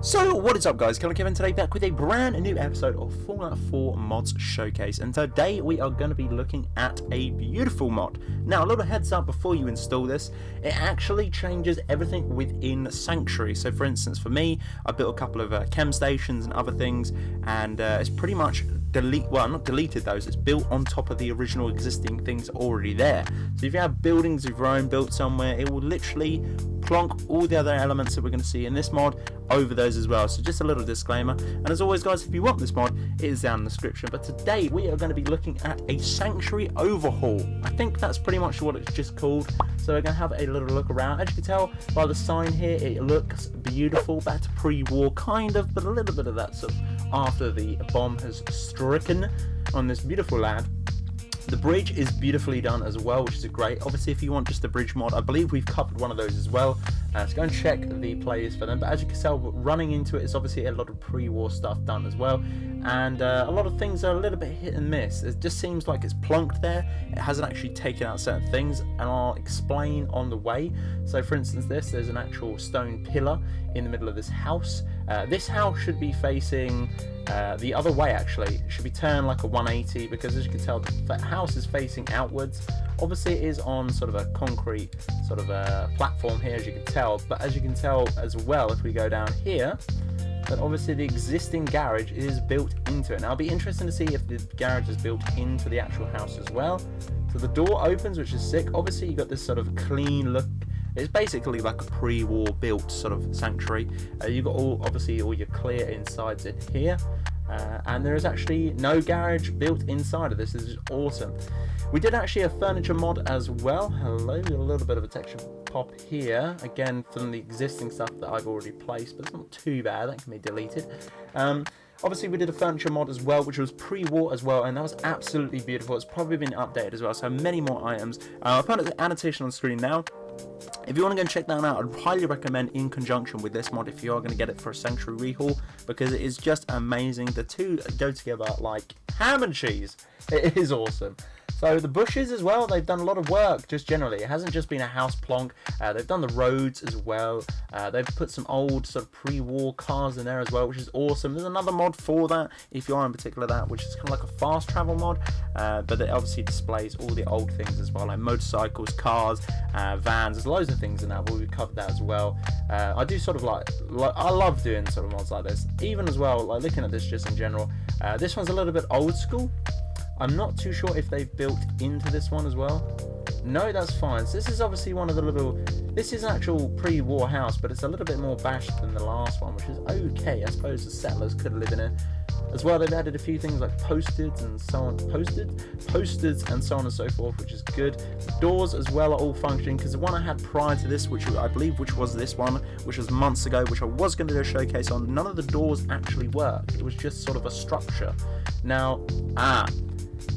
So what is up guys, Killerkev, and today back with a brand new episode of Fallout 4 Mods Showcase, and today we are going to be looking at a beautiful mod. Now a little heads up before you install this, it actually changes everything within Sanctuary. So for instance for me, I built a couple of chem stations and other things, and it's pretty much not deleted those, it's built on top of the original existing things already there. So if you have buildings of your own built somewhere, it will literally plonk all the other elements that we're going to see in this mod over those as well. So just a little disclaimer, and as always guys, if you want this mod, it is down in the description. But today we are going to be looking at a Sanctuary Overhaul. I think that's pretty much what it's just called. So we're going to have a little look around. As you can tell by the sign here, it looks beautiful. That's pre-war kind of, but a little bit of that sort of after the bomb has stricken on this beautiful land. The bridge is beautifully done as well, which is great. Obviously, if you want just the bridge mod, I believe we've covered one of those as well. So go and check the playlist for them. But as you can tell, running into it is obviously a lot of pre-war stuff done as well. And a lot of things are a little bit hit and miss. It just seems like it's plunked there. It hasn't actually taken out certain things, and I'll explain on the way. So for instance, there's an actual stone pillar in the middle of this house. This house should be facing the other way actually. It should be turned like a 180, because as you can tell, the house is facing outwards. Obviously it is on sort of a concrete sort of a platform here, as you can tell, but as you can tell as well, if we go down here, that obviously the existing garage is built into it. Now it'll be interesting to see if the garage is built into the actual house as well. So the door opens, which is sick. Obviously you got this sort of clean look. It's basically like a pre-war built sort of sanctuary. You've got obviously all your clear insides in here. And there is actually no garage built inside of this. This is awesome. We did actually a furniture mod as well. Hello, a little bit of a texture pop here. Again, from the existing stuff that I've already placed, but it's not too bad. That can be deleted. Obviously, we did a furniture mod as well, which was pre-war as well, and that was absolutely beautiful. It's probably been updated as well, so many more items. I'll put an annotation on the screen now. If you want to go and check that out, I'd highly recommend in conjunction with this mod if you are going to get it for a Sanctuary Rehaul, because it is just amazing. The two go together like ham and cheese. It is awesome. So the bushes as well, they've done a lot of work just generally. It hasn't just been a house plonk. They've done the roads as well. They've put some old sort of pre-war cars in there as well, which is awesome. There's another mod for that, if you are in particular that, which is kind of like a fast travel mod. But it obviously displays all the old things as well, like motorcycles, cars, vans. There's loads of things in that, but we've covered that as well. I do sort of like I love doing sort of mods like this. Even as well, like looking at this just in general. This one's a little bit old school. I'm not too sure if they've built into this one as well. No, that's fine. So this is obviously one of the little... This is an actual pre-war house, but it's a little bit more bashed than the last one, which is okay. I suppose the settlers could live in it. As well, they've added a few things like posters and so on and so forth, which is good. The doors as well are all functioning, because the one I had prior to this, which I believe was this one, which was months ago, which I was going to do a showcase on, none of the doors actually worked. It was just sort of a structure. Now,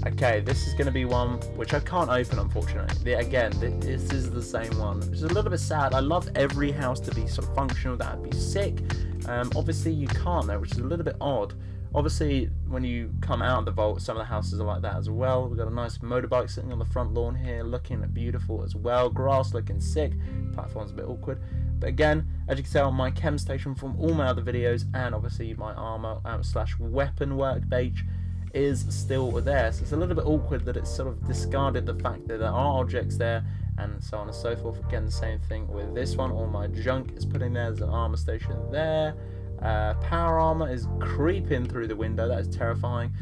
okay, this is going to be one which I can't open, unfortunately. Again, this is the same one, which is a little bit sad. I love every house to be sort of functional. That would be sick. Obviously, you can't though, which is a little bit odd. Obviously, when you come out of the vault, some of the houses are like that as well. We've got a nice motorbike sitting on the front lawn here, looking beautiful as well. Grass looking sick. Platform's a bit awkward. But again, as you can tell, my chem station from all my other videos, and obviously my armor / weapon workbench is still there. So it's a little bit awkward that it's sort of discarded the fact that there are objects there, and so on and so forth. Again, the same thing with this one. All my junk is put in there. There's an armor station there. Power armor is creeping through the window. That is terrifying.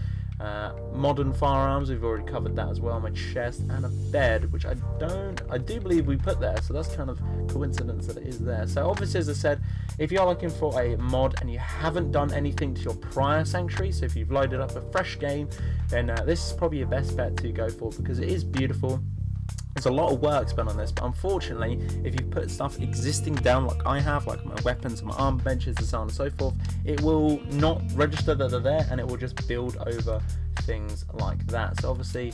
Modern firearms, we've already covered that as well. My chest and a bed, which I do believe we put there, so that's kind of coincidence that it is there. So obviously, as I said, if you're looking for a mod and you haven't done anything to your prior Sanctuary, so if you've loaded up a fresh game, then this is probably your best bet to go for, because it is beautiful. There's a lot of work spent on this, but unfortunately, if you put stuff existing down like I have, like my weapons, my arm benches, and so on and so forth, it will not register that they're there, and it will just build over things like that. So obviously,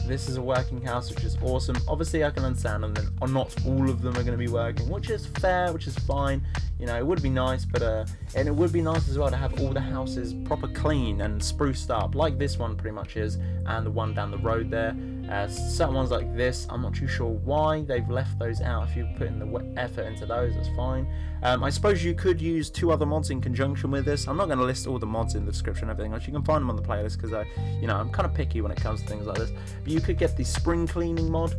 this is a working house, which is awesome. Obviously, I can understand them, and not all of them are going to be working, which is fair, which is fine. You know, it would be nice, but and it would be nice as well to have all the houses proper clean and spruced up, like this one pretty much is, and the one down the road there. Certain ones like this, I'm not too sure why they've left those out. If you put in the effort into those, that's fine. I suppose you could use 2 other mods in conjunction with this. I'm not going to list all the mods in the description and everything else. You can find them on the playlist because I'm kind of picky when it comes to things like this. But you could get the spring cleaning mod,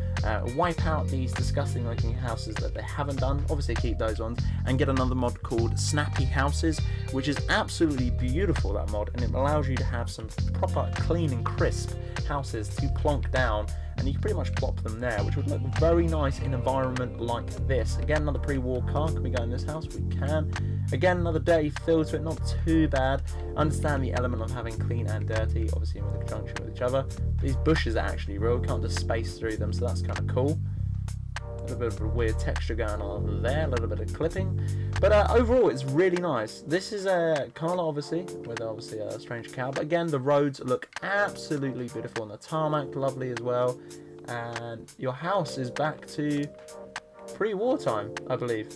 wipe out these disgusting looking houses that they haven't done. Obviously keep those ones, and get another mod called snappy houses, which is absolutely beautiful, that mod, and it allows you to have some proper clean and crisp houses to plonk down, and you can pretty much plop them there, which would look very nice in an environment like this. Again, another pre-war car. Can we go in this house? We can. Again, another dirty feel to it, not too bad. Understand the element of having clean and dirty, obviously in conjunction with each other. These bushes are actually real, can't just space through them, so that's kind of cool. A little bit of a weird texture going on there, a little bit of clipping, but overall it's really nice. This is a Carla, obviously, with obviously a strange cow, but again the roads look absolutely beautiful, and the tarmac lovely as well, and your house is back to pre-war time, I believe.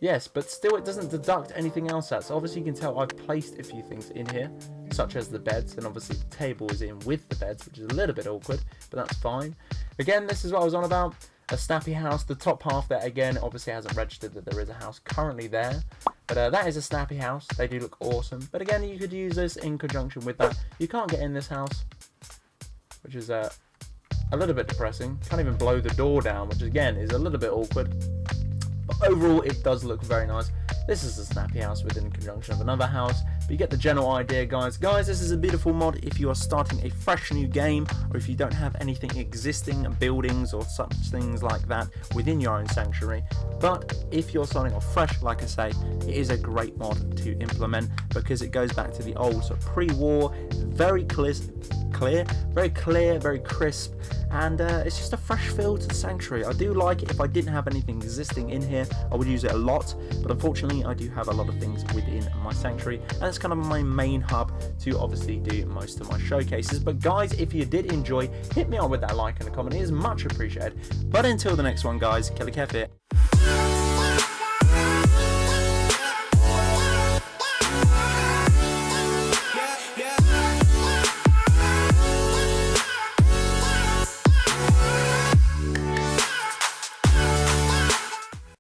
Yes, but still it doesn't deduct anything else out, so obviously you can tell I've placed a few things in here, such as the beds, and obviously the table is in with the beds, which is a little bit awkward, but that's fine. Again, this is what I was on about. A snappy house, the top half there again obviously hasn't registered that there is a house currently there, but that is a snappy house. They do look awesome, but again you could use this in conjunction with that. You can't get in this house, which is a little bit depressing. Can't even blow the door down, which again is a little bit awkward, but overall it does look very nice. This is a snappy house within conjunction of another house, but you get the general idea, guys. This is a beautiful mod if you are starting a fresh new game, or if you don't have anything existing, buildings or such things like that within your own sanctuary. But if you're starting off fresh, like I say, it is a great mod to implement because it goes back to the old sort of pre-war, very clear, very crisp, and it's just a fresh feel to the sanctuary. I do like it. If I didn't have anything existing in here, I would use it a lot, but unfortunately I do have a lot of things within my sanctuary, and it's kind of my main hub to obviously do most of my showcases. But guys, if you did enjoy, hit me up with that like and a comment. It is much appreciated. But until the next one, guys, Killerkev here.